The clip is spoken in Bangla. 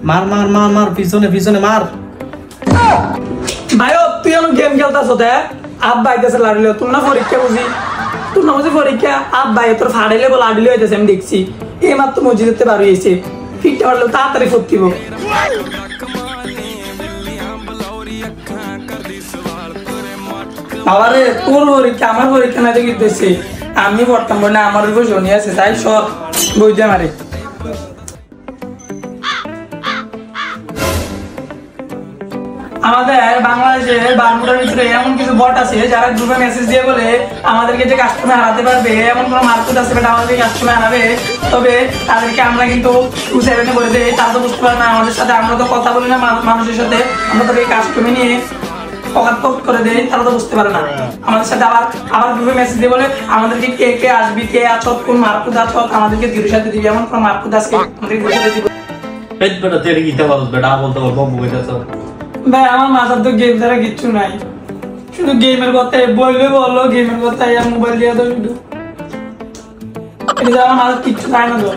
মার মার মার মার পিছনে পিছনে মার। ভাই তুই আমি গেম খেলতাছ আব্বা আইতেছে লাড়িলে তোর না পরীক্ষা বুঝি তোর না বুঝি পরীক্ষা আব্বা তোর ফাড়াইলে বলে লাড়িলে হইতেছে আমি দেখছি এই মাত্র মসজিদে বার হয়েছে ফিটটা পারলেও তাড়াতাড়ি ফুটতিব। বাবারে তোর পরীক্ষা আমার পরীক্ষা না দেখতেছে আমি পড়তাম বলে আমার উপর শনি আছে তাই সব বইতে মারে। আমাদের বাংলাদেশে বারমুডার ভিতরে এমন কিছু বট আছে যারা গ্রুপে মেসেজ দিয়ে বলে আমাদেরকে যে কাস্টমার হারাতে পারবে এমন কোনো মার্কেট আছে বেটা আমাদের কাস্টমার হারাবে, তবে তাদেরকে আমরা কিন্তু 2-7 বলে দেই। তারা তো বুঝতে পারে না আমাদের সাথে, আমরা তো কথা বলি না মানুষের সাথে, আমরা তো এই কাস্টমার নিয়ে পকাত করে দেই, তারা তো বুঝতে পারে না আমাদের সাথে। আবার গ্রুপে মেসেজ দিয়ে বলে আমাদেরকে কে কে আসবি, কে আছো, কোন মার্কেট আছো, আমাদেরকে ধীরে সাথে দিবি, এমন কোনো মার্কেট আজকে আমাদেরকে ধীরে সাথে দিব। পেট বেটা তেরে গিতে বল বেটা বলতে বল বম্বু কইতাছ। ভাই আমার মাথার তো গেম ছাড়া কিচ্ছু নাই, শুধু গেমের কথা বললে বলো, গেমের কথা মোবাইল দিয়ে তো শুধু আমার মাথার কিচ্ছু নাই না তো।